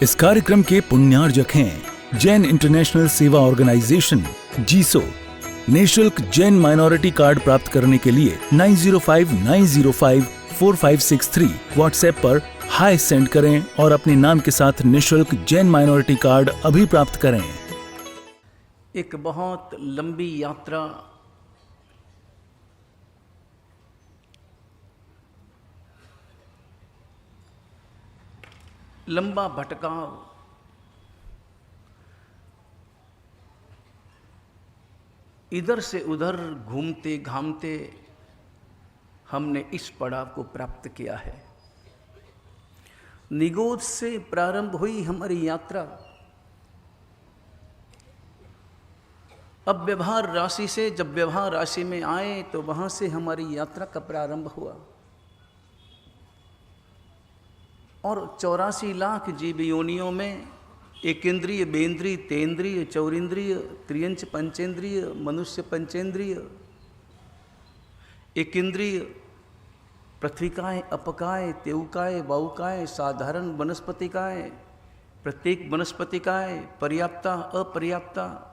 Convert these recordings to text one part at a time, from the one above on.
इस कार्यक्रम के पुण्यार्जक हैं जैन इंटरनेशनल सेवा ऑर्गेनाइजेशन जीसो। निःशुल्क जैन माइनॉरिटी कार्ड प्राप्त करने के लिए 9059054563 व्हाट्सएप पर हाय सेंड करें और अपने नाम के साथ निःशुल्क जैन माइनॉरिटी कार्ड अभी प्राप्त करें। एक बहुत लंबी यात्रा लंबा भटकाव इधर से उधर घूमते घामते हमने इस पड़ाव को प्राप्त किया है। निगोद से प्रारंभ हुई हमारी यात्रा अब व्यवहार राशि से, जब व्यवहार राशि में आए तो वहां से हमारी यात्रा का प्रारंभ हुआ और 84 लाख जीव योनियों में एकेंद्रिय, बेंद्रिय, तेंद्रिय, चौरिंद्रिय, त्रियंच, पंचेंद्रिय, मनुष्य पंचेंद्रिय, एकेंद्रिय, पृथ्विकाय, अपकाय, तेउकाय, वाउकाय, साधारण वनस्पतिकाय, प्रत्येक वनस्पतिकाय, पर्याप्ता, अपर्याप्ता,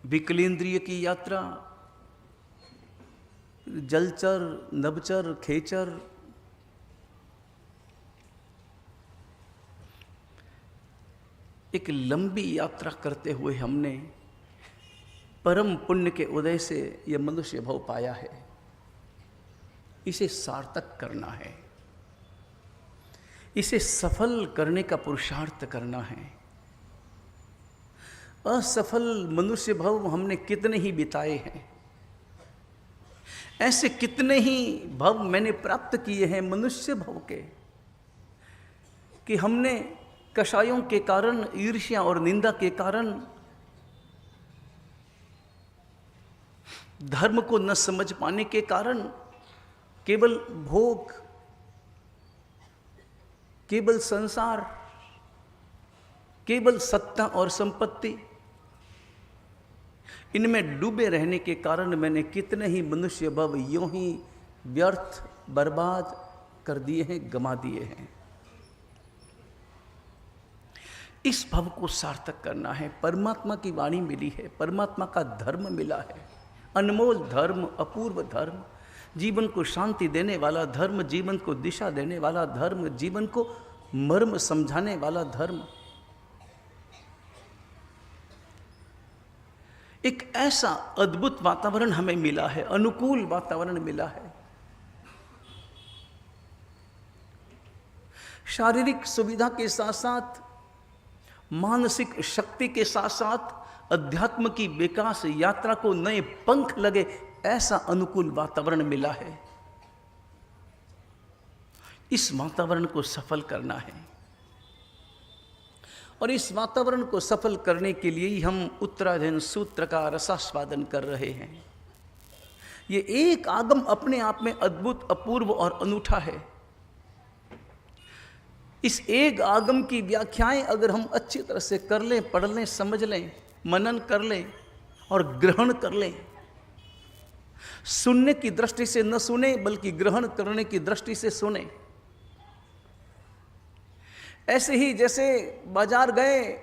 विकलेंद्रिय की यात्रा, जलचर, नभचर, खेचर, एक लंबी यात्रा करते हुए हमने परम पुण्य के उदय से यह मनुष्य भव पाया है। इसे सार्थक करना है, इसे सफल करने का पुरुषार्थ करना है। असफल मनुष्य भव हमने कितने ही बिताए हैं, ऐसे कितने ही भव मैंने प्राप्त किए हैं मनुष्य भव के, कि हमने कषायों के कारण, ईर्ष्या और निंदा के कारण धर्म को न समझ पाने के कारण केवल भोग, केवल संसार, केवल सत्ता और संपत्ति, इनमें डूबे रहने के कारण मैंने कितने ही मनुष्य भव यूं ही व्यर्थ बर्बाद कर दिए हैं, गमा दिए हैं। इस भव को सार्थक करना है। परमात्मा की वाणी मिली है, परमात्मा का धर्म मिला है, अनमोल धर्म, अपूर्व धर्म, जीवन को शांति देने वाला धर्म, जीवन को दिशा देने वाला धर्म, जीवन को मर्म समझाने वाला धर्म। एक ऐसा अद्भुत वातावरण हमें मिला है, अनुकूल वातावरण मिला है। शारीरिक सुविधा के साथ साथ, मानसिक शक्ति के साथ साथ, अध्यात्म की विकास यात्रा को नए पंख लगे, ऐसा अनुकूल वातावरण मिला है। इस वातावरण को सफल करना है और इस वातावरण को सफल करने के लिए ही हम उत्तराधीन सूत्र का रसास्वादन कर रहे हैं। ये एक आगम अपने आप में अद्भुत, अपूर्व और अनूठा है। इस एक आगम की व्याख्याएं अगर हम अच्छी तरह से कर लें, पढ़ लें, समझ लें, मनन कर लें और ग्रहण कर लें, सुनने की दृष्टि से न सुने बल्कि ग्रहण करने की दृष्टि से सुने। ऐसे ही जैसे बाजार गए,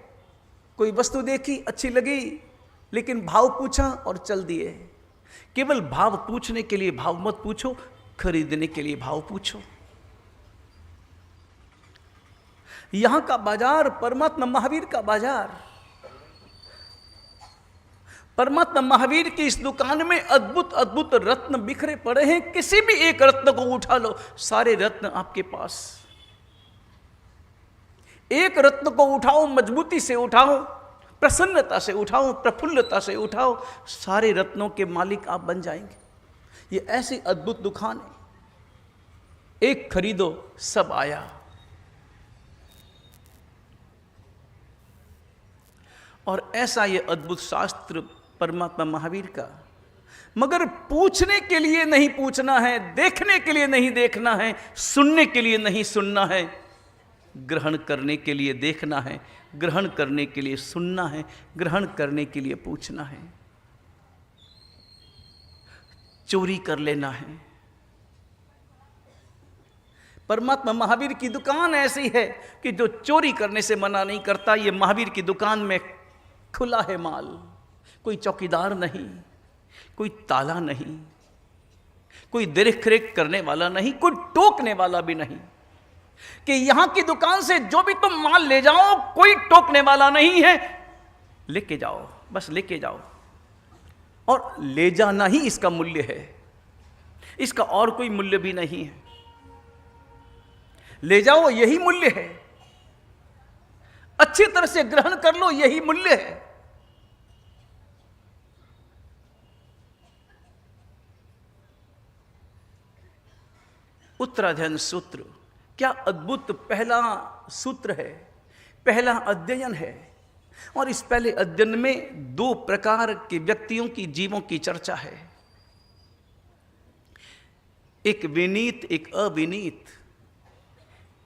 कोई वस्तु देखी, अच्छी लगी, लेकिन भाव पूछा और चल दिए। केवल भाव पूछने के लिए भाव मत पूछो, खरीदने के लिए भाव पूछो। यहां का बाजार परमात्मा महावीर का बाजार, परमात्मा महावीर की इस दुकान में अद्भुत अद्भुत रत्न बिखरे पड़े हैं। किसी भी एक रत्न को उठा लो, सारे रत्न आपके पास। एक रत्न को उठाओ, मजबूती से उठाओ, प्रसन्नता से उठाओ, प्रफुल्लता से उठाओ, सारे रत्नों के मालिक आप बन जाएंगे। ये ऐसी अद्भुत दुकान है, एक खरीदो सब आया। और ऐसा ये अद्भुत शास्त्र परमात्मा महावीर का, मगर पूछने के लिए नहीं पूछना है, देखने के लिए नहीं देखना है, सुनने के लिए नहीं सुनना है, ग्रहण करने के लिए देखना है, ग्रहण करने के लिए सुनना है, ग्रहण करने के लिए पूछना है। चोरी कर लेना है, परमात्मा महावीर की दुकान ऐसी है कि जो चोरी करने से मना नहीं करता। ये महावीर की दुकान में खुला है माल, कोई चौकीदार नहीं, कोई ताला नहीं, कोई देख रेख करने वाला नहीं, कोई टोकने वाला भी नहीं कि यहां की दुकान से जो भी तुम माल ले जाओ कोई टोकने वाला नहीं है, लेके जाओ, बस लेके जाओ। और ले जाना ही इसका मूल्य है, इसका और कोई मूल्य भी नहीं है। ले जाओ यही मूल्य है, अच्छी तरह से ग्रहण कर लो यही मूल्य है। उत्तराध्ययन सूत्र क्या अद्भुत पहला सूत्र है, पहला अध्ययन है। और इस पहले अध्ययन में दो प्रकार के व्यक्तियों की, जीवों की चर्चा है, एक विनीत, एक अविनीत,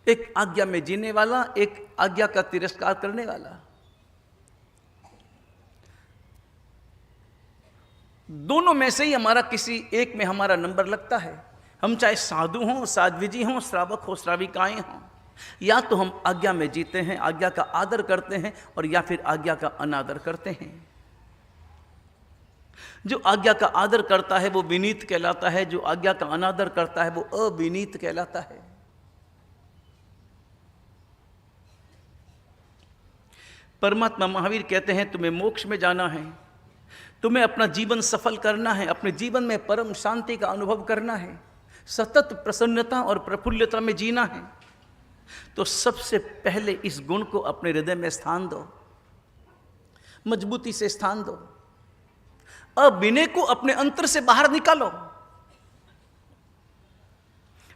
एक आज्ञा में जीने वाला, एक आज्ञा का तिरस्कार करने वाला। दोनों में से ही हमारा किसी एक में हमारा नंबर लगता है। हम चाहे साधु हों, साध्वी जी हों, श्रावक हो, श्राविकाएं हों, या तो हम आज्ञा में जीते हैं, आज्ञा का आदर करते हैं, और या फिर आज्ञा का अनादर करते हैं। जो आज्ञा का आदर करता है वो विनीत कहलाता है, जो आज्ञा का अनादर करता है वो अविनीत कहलाता है। परमात्मा महावीर कहते हैं तुम्हें मोक्ष में जाना है, तुम्हें अपना जीवन सफल करना है, अपने जीवन में परम शांति का अनुभव करना है, सतत प्रसन्नता और प्रफुल्लता में जीना है, तो सबसे पहले इस गुण को अपने हृदय में स्थान दो, मजबूती से स्थान दो। अविनय को अपने अंतर से बाहर निकालो।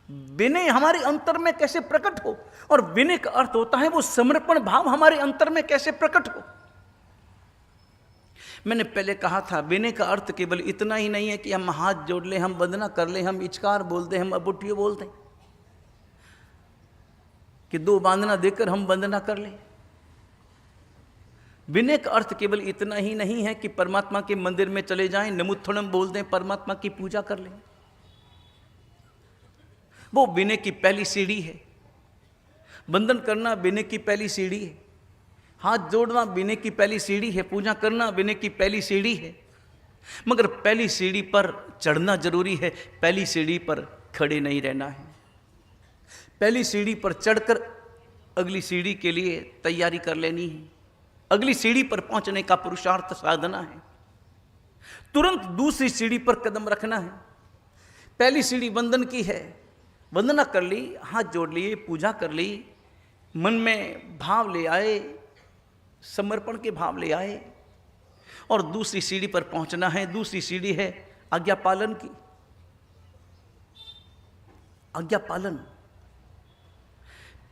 विनय हमारे अंतर में कैसे प्रकट हो, और विनय का अर्थ होता है वो समर्पण भाव हमारे अंतर में कैसे प्रकट हो। मैंने पहले कहा था विनय का अर्थ केवल इतना ही नहीं है कि हम हाथ जोड़ लें, हम वंदना कर लें, हम इचकार बोल दें, हम अबुटियो बोल दें, कि दो बांधना देकर हम वंदना कर लें। विनय का अर्थ केवल इतना ही नहीं है कि परमात्मा के मंदिर में चले जाएं, नमुत्थनम बोल दें, परमात्मा की पूजा कर लें। वो विनय की पहली सीढ़ी है। वंदन करना विनय की पहली सीढ़ी है, हाथ जोड़ना विनय की पहली सीढ़ी है, पूजा करना विनय की पहली सीढ़ी है। मगर पहली सीढ़ी पर चढ़ना जरूरी है, पहली सीढ़ी पर खड़े नहीं रहना है। पहली सीढ़ी पर चढ़कर अगली सीढ़ी के लिए तैयारी कर लेनी है, अगली सीढ़ी पर पहुंचने का पुरुषार्थ साधना है, तुरंत दूसरी सीढ़ी पर कदम रखना है। पहली सीढ़ी वंदन की है, वंदना कर ली, हाथ जोड़ लिए, पूजा कर ली, मन में भाव ले आए, समर्पण के भाव ले आए, और दूसरी सीढ़ी पर पहुंचना है। दूसरी सीढ़ी है आज्ञा पालन की, आज्ञा पालन।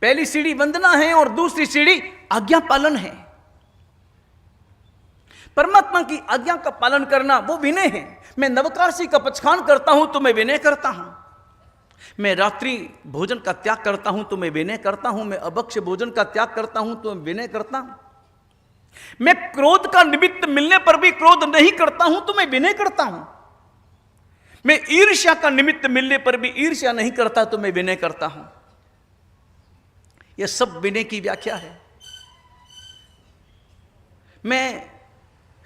पहली सीढ़ी वंदना है और दूसरी सीढ़ी आज्ञा पालन है। परमात्मा की आज्ञा का पालन करना वो विनय है। मैं नवकार्षी का पचखान करता हूं तो मैं विनय करता हूं, मैं रात्रि भोजन का त्याग करता हूं तो मैं विनय करता हूं, मैं अभक्ष्य भोजन का त्याग करता हूं तो मैं विनय करता हूं, मैं क्रोध का निमित्त मिलने पर भी क्रोध नहीं करता हूं तो मैं विनय करता हूं, मैं ईर्ष्या का निमित्त मिलने पर भी ईर्ष्या नहीं करता तो मैं विनय करता हूं। यह सब विनय की व्याख्या है। मैं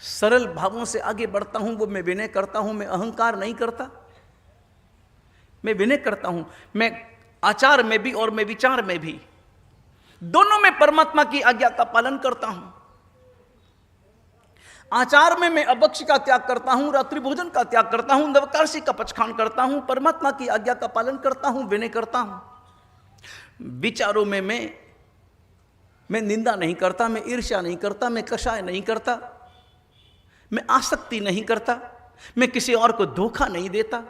सरल भावों से आगे बढ़ता हूं, वो मैं विनय करता हूं। मैं अहंकार नहीं करता, मैं विनय करता हूं। मैं आचार में भी और मैं विचार में भी, दोनों में परमात्मा की आज्ञा का पालन करता हूं। आचार में मैं अभक्ष्य का त्याग करता हूं, रात्रि भोजन का त्याग करता हूं, नवकार्षी का पचखान करता हूं, परमात्मा की आज्ञा का पालन करता हूं, विनय करता हूं। विचारों में मैं निंदा नहीं करता, मैं ईर्ष्या नहीं करता, मैं कषाय नहीं करता, मैं आसक्ति नहीं करता, मैं किसी और को धोखा नहीं देता,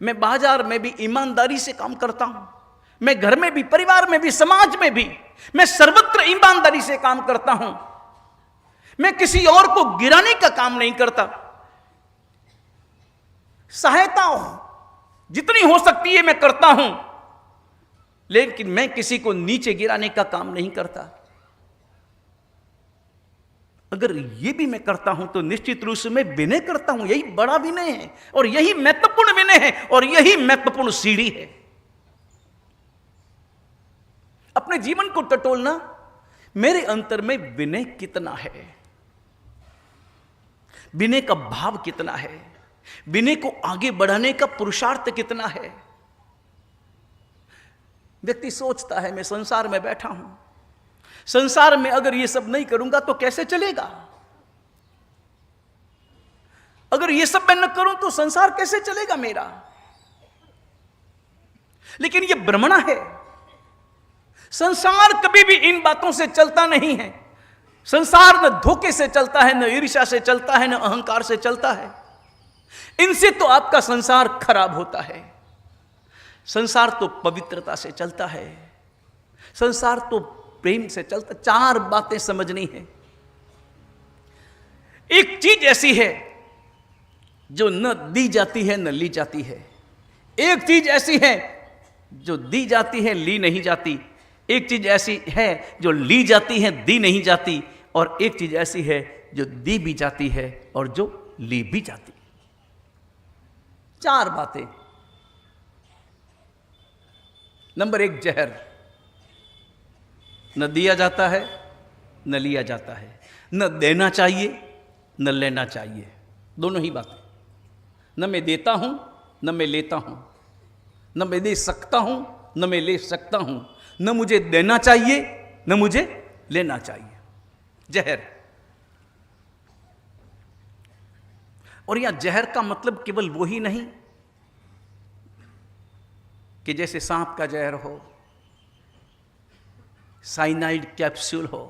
मैं बाजार में भी ईमानदारी से काम करता हूं, मैं घर में भी, परिवार में भी, समाज में भी, मैं सर्वत्र ईमानदारी से काम करता हूं। मैं किसी और को गिराने का काम नहीं करता, सहायता जितनी हो सकती है मैं करता हूं, लेकिन मैं किसी को नीचे गिराने का काम नहीं करता। अगर ये भी मैं करता हूं तो निश्चित रूप से मैं विनय करता हूं। यही बड़ा विनय है और यही महत्वपूर्ण विनय है और यही महत्वपूर्ण सीढ़ी है। अपने जीवन को टटोलना, मेरे अंतर में विनय कितना है, विनय का भाव कितना है, विनय को आगे बढ़ाने का पुरुषार्थ कितना है। व्यक्ति सोचता है मैं संसार में बैठा हूं, संसार में अगर ये सब नहीं करूंगा तो कैसे चलेगा, अगर ये सब मैं न करूं तो संसार कैसे चलेगा मेरा। लेकिन ये भ्रमणा है, संसार कभी भी इन बातों से चलता नहीं है। संसार न धोखे से चलता है, न ईर्ष्या से चलता है, न अहंकार से चलता है। इनसे तो आपका संसार खराब होता है। संसार तो पवित्रता से चलता है, संसार तो प्रेम से चलता। चार बातें समझनी है। एक चीज ऐसी है जो न दी जाती है न ली जाती है। एक चीज ऐसी है जो दी जाती है ली नहीं जाती। एक चीज ऐसी है जो ली जाती है दी नहीं जाती। और एक चीज ऐसी है जो दी भी जाती है और जो ली भी जाती। चार बातें। नंबर एक, जहर। न दिया जाता है न लिया जाता है, न देना चाहिए न लेना चाहिए। दोनों ही बातें। न मैं देता हूं न मैं लेता हूं, न मैं दे सकता हूं न मैं ले सकता हूं, न मुझे देना चाहिए न मुझे लेना चाहिए। जहर। और यहां जहर का मतलब केवल वो ही नहीं कि जैसे सांप का जहर हो, साइनाइड कैप्सूल हो,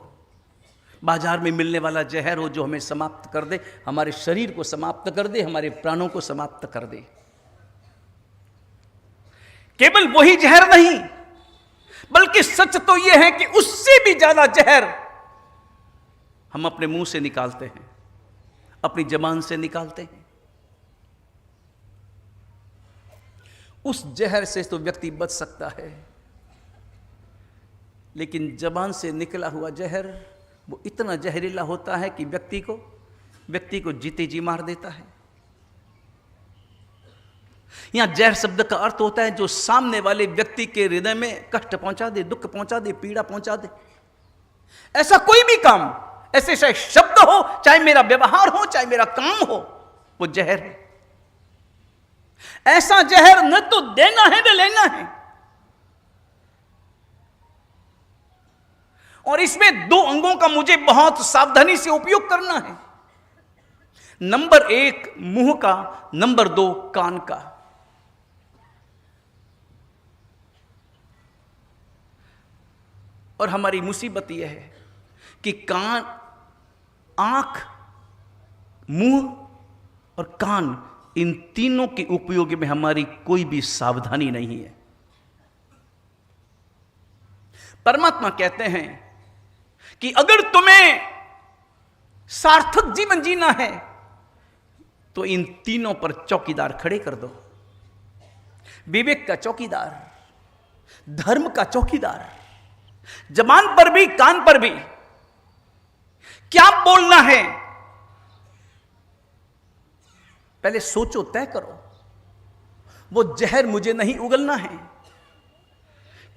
बाजार में मिलने वाला जहर हो जो हमें समाप्त कर दे, हमारे शरीर को समाप्त कर दे, हमारे प्राणों को समाप्त कर दे। केवल वही जहर नहीं, बल्कि सच तो यह है कि उससे भी ज्यादा जहर हम अपने मुंह से निकालते हैं, अपनी जबान से निकालते हैं। उस जहर से तो व्यक्ति बच सकता है, लेकिन जबान से निकला हुआ जहर वो इतना जहरीला होता है कि व्यक्ति को जीते जी मार देता है। यहां जहर शब्द का अर्थ होता है जो सामने वाले व्यक्ति के हृदय में कष्ट पहुंचा दे, दुख पहुंचा दे, पीड़ा पहुंचा दे। ऐसा कोई भी काम, ऐसे चाहे शब्द हो, चाहे मेरा व्यवहार हो, चाहे मेरा काम हो, वो जहर है। ऐसा जहर न तो देना है न लेना है। और इसमें दो अंगों का मुझे बहुत सावधानी से उपयोग करना है। नंबर एक मुंह का, नंबर दो कान का। और हमारी मुसीबत यह है कि कान, आंख, मुंह और कान, इन तीनों के उपयोग में हमारी कोई भी सावधानी नहीं है। परमात्मा कहते हैं कि अगर तुम्हें सार्थक जीवन जीना है तो इन तीनों पर चौकीदार खड़े कर दो। विवेक का चौकीदार, धर्म का चौकीदार, जबान पर भी कान पर भी। क्या बोलना है पहले सोचो, तय करो। वो जहर मुझे नहीं उगलना है।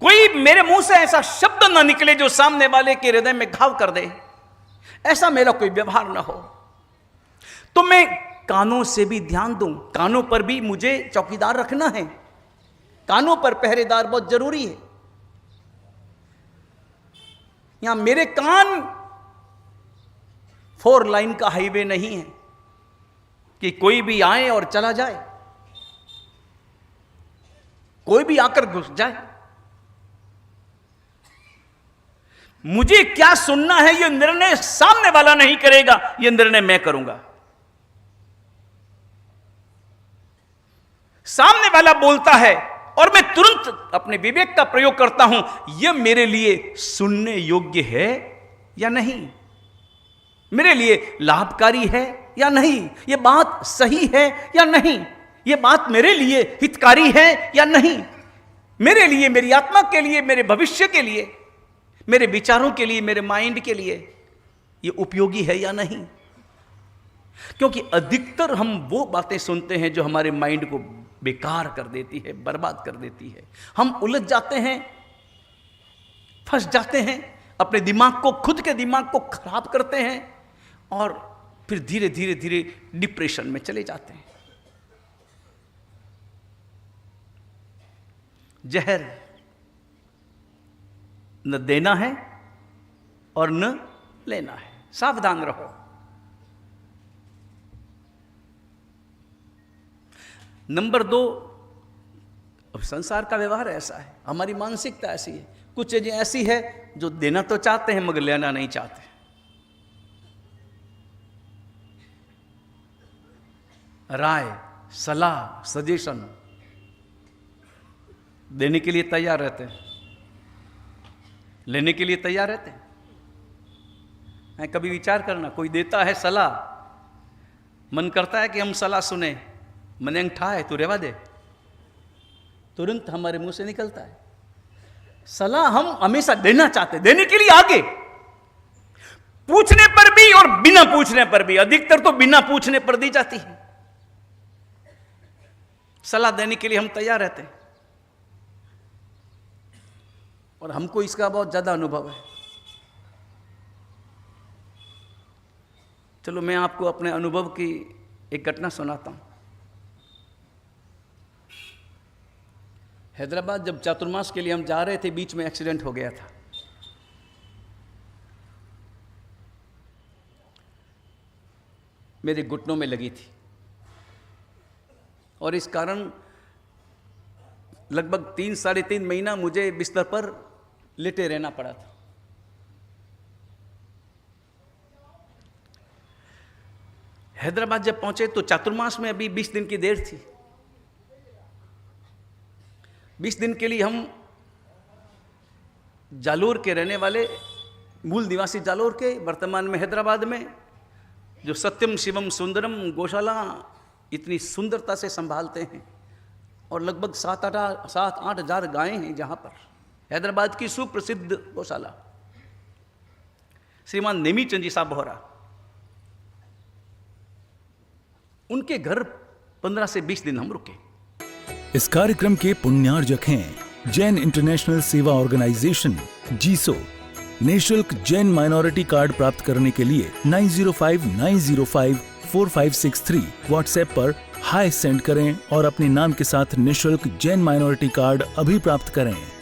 कोई मेरे मुंह से ऐसा शब्द ना निकले जो सामने वाले के हृदय में घाव कर दे। ऐसा मेरा कोई व्यवहार ना हो। तो मैं कानों से भी ध्यान दूं, कानों पर भी मुझे चौकीदार रखना है। कानों पर पहरेदार बहुत जरूरी है। यहां मेरे कान 4 लाइन का हाईवे नहीं है कि कोई भी आए और चला जाए, कोई भी आकर घुस जाए। मुझे क्या सुनना है यह निर्णय सामने वाला नहीं करेगा, यह निर्णय मैं करूंगा। सामने वाला बोलता है और मैं तुरंत अपने विवेक का प्रयोग करता हूं, यह मेरे लिए सुनने योग्य है या नहीं, मेरे लिए लाभकारी है या नहीं, यह बात सही है या नहीं, यह बात मेरे लिए हितकारी है या नहीं, मेरे लिए, मेरी आत्मा के लिए, मेरे भविष्य के लिए, मेरे विचारों के लिए, मेरे माइंड के लिए। ये उपयोगी है या नहीं। क्योंकि अधिकतर हम वो बातें सुनते हैं जो हमारे माइंड को बेकार कर देती है, बर्बाद कर देती है। हम उलझ जाते हैं, फंस जाते हैं, अपने दिमाग को, खुद के दिमाग को खराब करते हैं और फिर धीरे धीरे धीरे डिप्रेशन में चले जाते हैं। जहर न देना है और न लेना है, सावधान रहो। नंबर 2, अब संसार का व्यवहार ऐसा है, हमारी मानसिकता ऐसी है, कुछ चीजें ऐसी है जो देना तो चाहते हैं मगर लेना नहीं चाहते। राय, सलाह, सजेशन देने के लिए तैयार रहते हैं, लेने के लिए तैयार रहते हैं। कभी विचार करना, कोई देता है सलाह, मन करता है कि हम सलाह सुने, मने अंगठा है तू रेवा दे, तुरंत हमारे मुंह से निकलता है। सलाह हम हमेशा देना चाहते, देने के लिए आगे, पूछने पर भी और बिना पूछने पर भी, अधिकतर तो बिना पूछने पर दी जाती है। सलाह देने के लिए हम तैयार रहते हैं और हमको इसका बहुत ज्यादा अनुभव है। चलो मैं आपको अपने अनुभव की एक घटना सुनाता हूं। हैदराबाद जब चातुर्मास के लिए हम जा रहे थे, बीच में एक्सीडेंट हो गया था। मेरे घुटनों में लगी थी और इस कारण लगभग 3-3.5 महीना मुझे बिस्तर पर लेटे रहना पड़ा था। हैदराबाद जब पहुंचे तो चातुर्मास में अभी 20 दिन की देर थी। 20 दिन के लिए हम जालोर के रहने वाले, मूल निवासी जालोर के, वर्तमान में हैदराबाद में, जो सत्यम शिवम सुंदरम गौशाला इतनी सुंदरता से संभालते हैं और लगभग 7-8 हजार गायें हैं जहाँ पर, हैदराबाद की सुप्रसिद्ध गौशाला। श्रीमान नेमीचंद जी साहब बोहरा, उनके घर 15 से 20 दिन हम रुके। इस कार्यक्रम के पुण्यार्जक हैं जैन इंटरनेशनल सेवा ऑर्गेनाइजेशन जीसो। निःशुल्क जैन माइनॉरिटी कार्ड प्राप्त करने के लिए 9059054563 व्हाट्सएप पर हाय सेंड करें और अपने नाम के साथ निःशुल्क जैन माइनॉरिटी कार्ड अभी प्राप्त करें।